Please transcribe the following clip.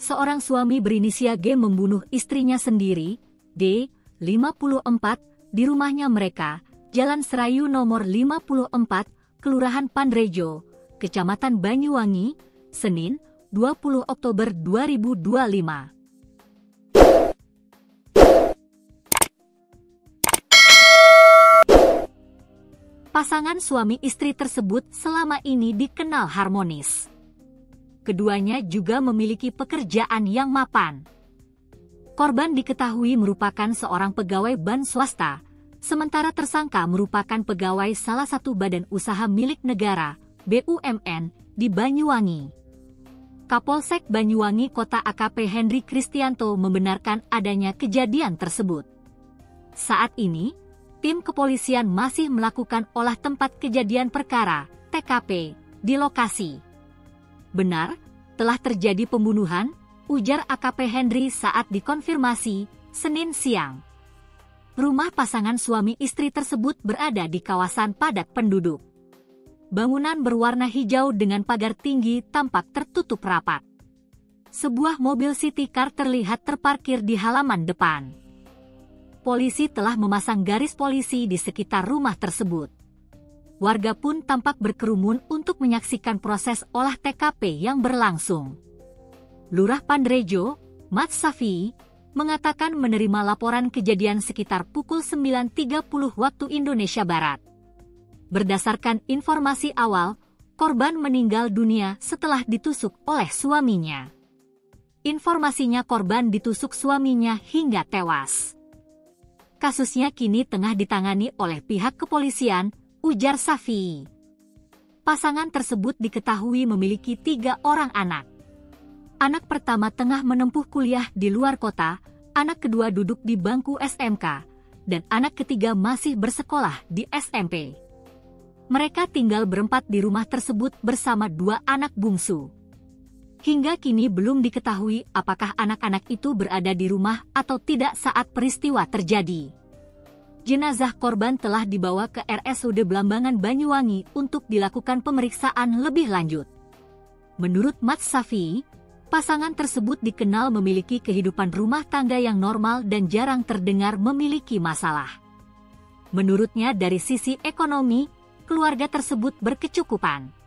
Seorang suami berinisial G membunuh istrinya sendiri, D, 54, di rumahnya mereka, Jalan Serayu nomor 54, Kelurahan Pandrejo, Kecamatan Banyuwangi, Senin, 20 Oktober 2025. Pasangan suami istri tersebut selama ini dikenal harmonis. Keduanya juga memiliki pekerjaan yang mapan. Korban diketahui merupakan seorang pegawai bank swasta, sementara tersangka merupakan pegawai salah satu badan usaha milik negara, BUMN, di Banyuwangi. Kapolsek Banyuwangi Kota AKP Hendri Kristianto membenarkan adanya kejadian tersebut. Saat ini, tim kepolisian masih melakukan olah tempat kejadian perkara, TKP, di lokasi. Benar, telah terjadi pembunuhan, ujar AKP Hendri saat dikonfirmasi, Senin siang. Rumah pasangan suami istri tersebut berada di kawasan padat penduduk. Bangunan berwarna hijau dengan pagar tinggi tampak tertutup rapat. Sebuah mobil city car terlihat terparkir di halaman depan. Polisi telah memasang garis polisi di sekitar rumah tersebut. Warga pun tampak berkerumun untuk menyaksikan proses olah TKP yang berlangsung. Lurah Pandrejo, Mat Safi, mengatakan menerima laporan kejadian sekitar pukul 9.30 waktu Indonesia Barat. Berdasarkan informasi awal, korban meninggal dunia setelah ditusuk oleh suaminya. Informasinya korban ditusuk suaminya hingga tewas. Kasusnya kini tengah ditangani oleh pihak kepolisian, ujar Safi. Pasangan tersebut diketahui memiliki 3 orang anak. Anak pertama tengah menempuh kuliah di luar kota, anak kedua duduk di bangku SMK, dan anak ketiga masih bersekolah di SMP. Mereka tinggal berempat di rumah tersebut bersama 2 anak bungsu. Hingga kini belum diketahui apakah anak-anak itu berada di rumah atau tidak saat peristiwa terjadi. Jenazah korban telah dibawa ke RSUD Blambangan Banyuwangi untuk dilakukan pemeriksaan lebih lanjut. Menurut Mat Safi, pasangan tersebut dikenal memiliki kehidupan rumah tangga yang normal dan jarang terdengar memiliki masalah. Menurutnya dari sisi ekonomi, keluarga tersebut berkecukupan.